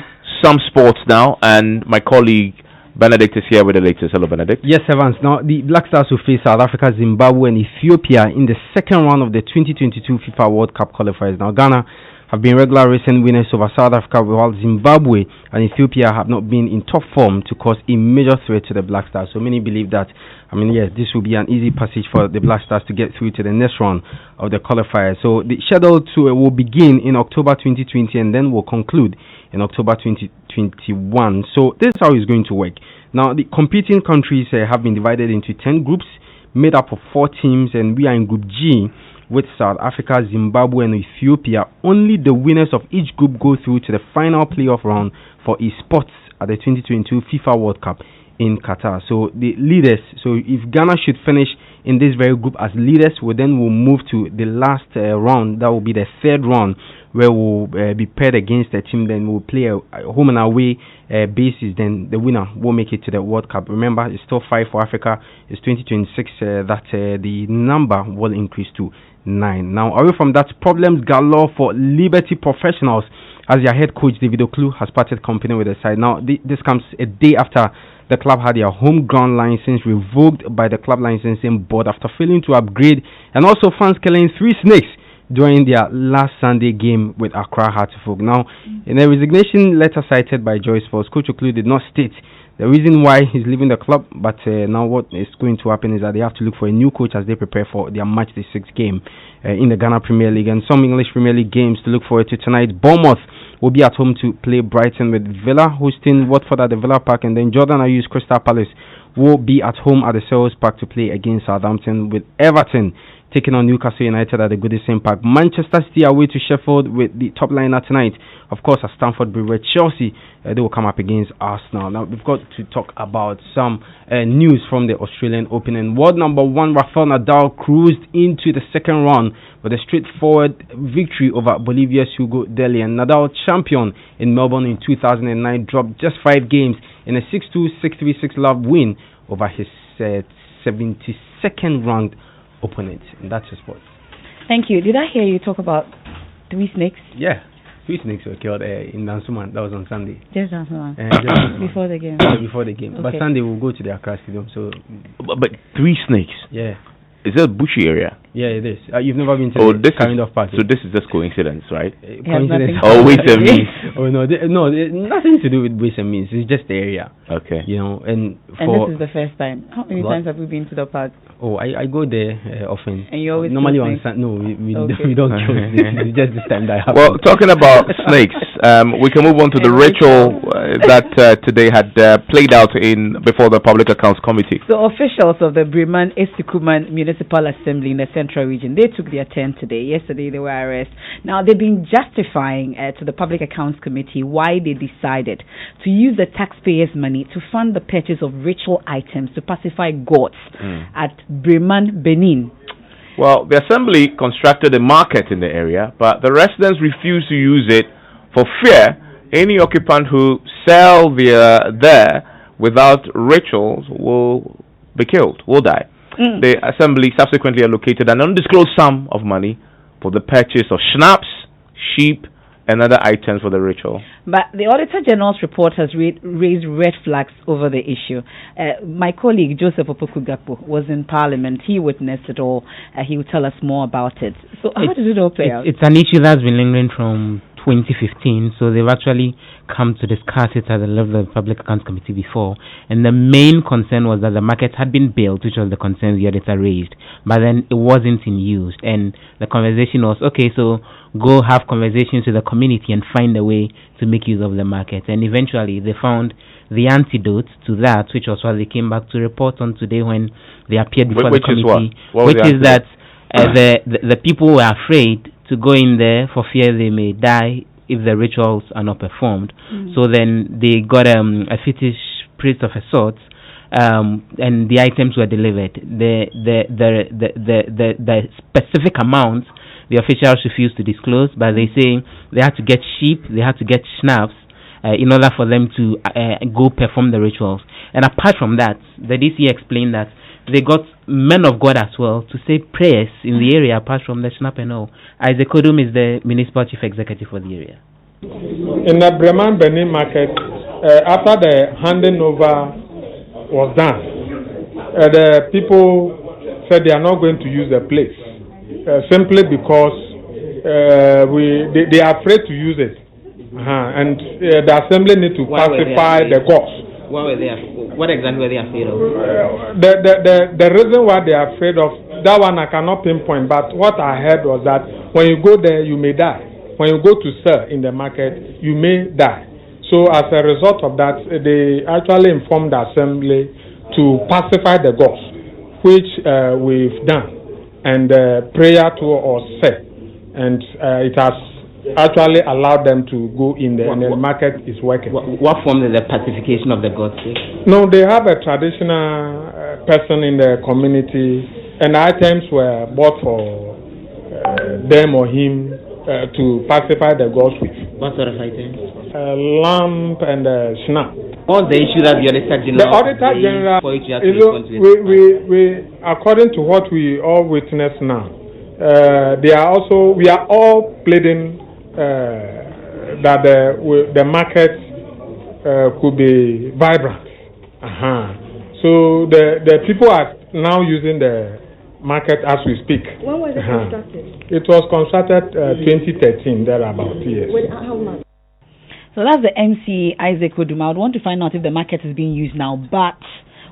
some sports now. And my colleague Benedict is here with the latest. Hello, Benedict. Yes, Evans. Now, the Black Stars will face South Africa, Zimbabwe, and Ethiopia in the second round of the 2022 FIFA World Cup qualifiers. Now, Ghana have been regular recent winners over South Africa, while Zimbabwe and Ethiopia have not been in top form to cause a major threat to the Black Stars. So many believe that, this will be an easy passage for the Black Stars to get through to the next round of the qualifiers. So the schedule will begin in October 2020 and then will conclude in October 2021. So this is how it's going to work. Now, the competing countries have been divided into 10 groups made up of 4 teams, and we are in Group G with South Africa, Zimbabwe, and Ethiopia. Only the winners of each group go through to the final playoff round for esports at the 2022 FIFA World Cup in Qatar. So the leaders, so if Ghana should finish in this very group as leaders, we'll move to the last round. That will be the third round, where we'll be paired against a team. Then we'll play a home and away basis. Then the winner will make it to the World Cup. Remember, it's still 5 for Africa. It's 2026 that the number will increase to 9. Now, away from that, problems galore for Liberty professionals as their head coach David Oklu has parted company with the side. Now, this comes a day after the club had their home ground license revoked by the club licensing board after failing to upgrade, and also fans killing 3 snakes during their last Sunday game with Accra Heartfolk. Now, in a resignation letter cited by Joyce Force, Coach Oklu did not state the reason why he's leaving the club, but now what is going to happen is that they have to look for a new coach as they prepare for their match day 6 game in the Ghana Premier League. And some English Premier League games to look forward to tonight. Bournemouth will be at home to play Brighton, with Villa hosting Watford at the Villa Park, and then Jordan Ayew's Crystal Palace will be at home at the Selhurst Park to play against Southampton, with Everton taking on Newcastle United at the Goodison Park. Manchester City away to Sheffield with the top liner tonight. Of course, at Stamford Bridge, where Chelsea they will come up against Arsenal. Now, we've got to talk about some news from the Australian Open. And world number 1 Rafael Nadal cruised into the second round with a straightforward victory over Bolivia's Hugo Deli. And Nadal, champion in Melbourne in 2009, dropped just 5 games in a 6-2, 6-3, 6-love win over his 72nd ranked opponent. And that's your sport. Thank you. Did I hear you talk about 3 snakes? Yeah. 3 snakes were killed in Dansuman. That was on Sunday. Just Dansuman. Before the game. Yeah, before the game. Okay. But Sunday we'll go to the Accra Stadium. So, but 3 snakes. Yeah. Is it a bushy area? Yeah, it is. You've never been to this kind of party. So this is just coincidence, right? Coincidence. Oh, ways and means. Oh no, nothing to do with ways and means. It's just the area. Okay. You know, and this is the first time. How many times have we been to the park? Oh, I go there often. And you always normally on Sunday. No, we don't kill this. It's just this time that happens. Well, talking about snakes, we can move on to the ritual that today had played out before the Public Accounts Committee. So officials of the Breman Estikuman Municipal Assembly in the Central Region, they took their turn today. Yesterday they were arrested. Now they've been justifying to the Public Accounts Committee why they decided to use the taxpayers' money to fund the purchase of ritual items to pacify gods at Breman, Benin. Well, the assembly constructed a market in the area, but the residents refused to use it for fear any occupant who sell there without rituals will be killed, will die. The assembly subsequently allocated an undisclosed sum of money for the purchase of schnapps, sheep, and other items for the ritual. But the Auditor General's report has raised red flags over the issue. My colleague Joseph Opoku-Gakpo was in Parliament. He witnessed it all. He will tell us more about it. So how did it all play out? It's an issue that's been lingering from 2015, so they've actually come to discuss it at the level of the Public Accounts Committee before, and the main concern was that the market had been built, which was the concern the auditor raised, but then it wasn't in use, and the conversation was, okay, so go have conversations with the community and find a way to make use of the market, and eventually they found the antidote to that, which was what they came back to report on today when they appeared before the committee, which is that the people were afraid to go in there for fear they may die if the rituals are not performed. So then they got a fetish priest of a sort, and the items were delivered. The specific amounts the officials refused to disclose, but they say they had to get sheep, they had to get schnapps in order for them to go perform the rituals. And apart from that, the DC explained that they got men of God as well to say prayers in the area apart from the snap and all. Isaac Odum is the municipal chief executive for the area. In the Breman Benin market, after the handing over was done, the people said they are not going to use the place simply because they are afraid to use it. And the assembly need to pacify the gods. What exactly were they afraid of? The reason why they are afraid of that one I cannot pinpoint, but what I heard was that when you go there you may die. When you go to sell in the market you may die. So as a result of that, they actually informed the assembly to pacify the gods, which we've done, and prayer to us said, and it has actually allowed them to go in there, and the market is working. What form is the pacification of the gods take? No, they have a traditional person in the community, and items were bought for them or him to pacify the gods with. What sort of items? A lamp and a snap. What's the issue that the Auditor General? The Auditor General, we according to what we all witness now, we are all pleading that the market could be vibrant. So the people are now using the market as we speak. When was it constructed? It was constructed 2013, thereabout, yes. How much? So that's the MC Isaac Oduma. I would want to find out if the market is being used now, but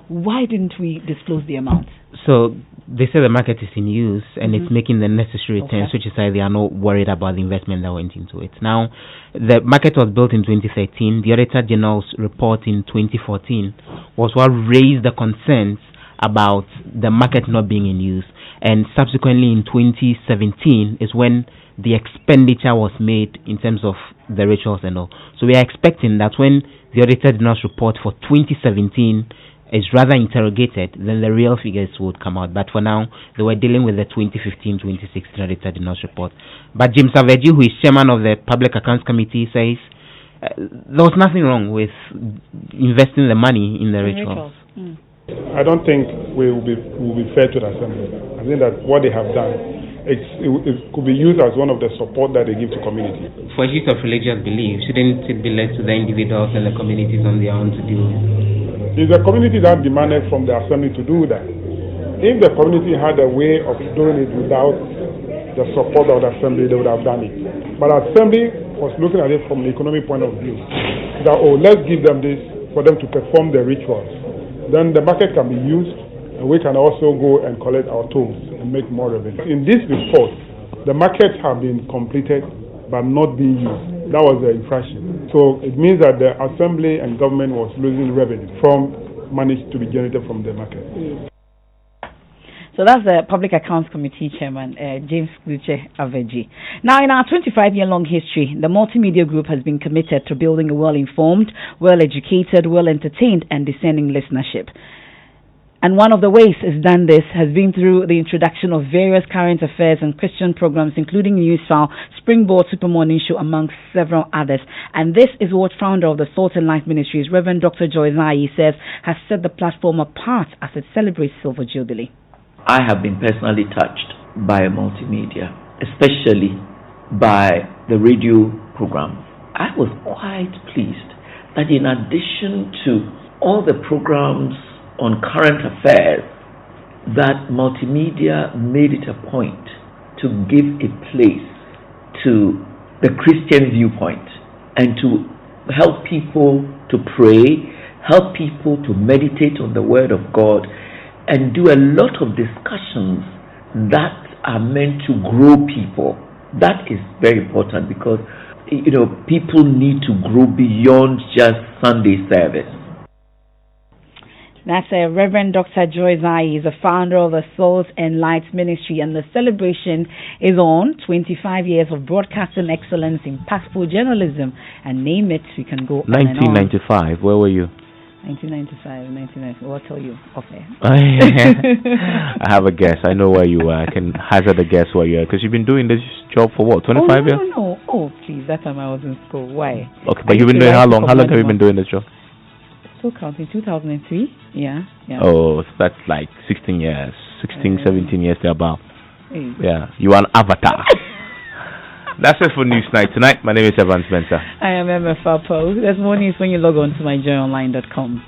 why didn't we disclose the amount? So they say the market is in use and it's making the necessary returns, which is why they are not worried about the investment that went into it. Now, the market was built in 2013. The Auditor General's report in 2014 was what raised the concerns about the market not being in use. And subsequently in 2017 is when the expenditure was made in terms of the rituals and all. So we are expecting that when the Auditor General's report for 2017 is rather interrogated, then the real figures would come out. But for now, they were dealing with the 2015-2016 Auditor General's report. But James Aveji, who is chairman of the Public Accounts Committee, says there was nothing wrong with investing the money in the rituals. I don't think we will be fair to the Assembly. I think that what they have done, it could be used as one of the support that they give to community. For issues of religious belief, shouldn't it be left to the individuals and the communities on their own to do? It's the community that demanded from the Assembly to do that. If the community had a way of doing it without the support of the Assembly, they would have done it. But the Assembly was looking at it from an economic point of view. That, let's give them this for them to perform the rituals. Then the market can be used, and we can also go and collect our tolls and make more revenue. In this report, the markets have been completed but not being used. That was the infraction. So it means that the Assembly and government was losing revenue from money to be generated from the market. So that's the Public Accounts Committee Chairman, James Aveji. Now, in our 25-year-long history, the Multimedia Group has been committed to building a well-informed, well-educated, well-entertained, and discerning listenership. And one of the ways it's done this has been through the introduction of various current affairs and Christian programs, including Newsfile, Springboard Super Morning Show, amongst several others. And this is what founder of the Salt and Light Ministries, Reverend Dr. Joy Zai, says has set the platform apart as it celebrates Silver Jubilee. I have been personally touched by multimedia, especially by the radio program. I was quite pleased that in addition to all the programs on current affairs, that multimedia made it a point to give a place to the Christian viewpoint and to help people to pray, help people to meditate on the Word of God, and do a lot of discussions that are meant to grow people. That is very important because, people need to grow beyond just Sunday service. That's Reverend Dr. Joy Zai, is the founder of the Salt and Light Ministry, and the celebration is on 25 years of broadcasting excellence, impactful journalism, and name it, we can go 1995, where were you? 1995, I'll tell you off air. I have a guess. I know where you are. I can hazard a guess where you are. Because you've been doing this job for what, 25 years? No. Oh, please, that time I was in school. Why? Okay, but you've been doing how long? How long have you been doing this job? Still counting, 2003. Yeah. Oh, so that's like 16 years. 17 years thereabout. Hey. Yeah, you are an avatar. That's it for News Night tonight. My name is Mensah. I am Emefa. There's more news when you log on to myjoyonline.com.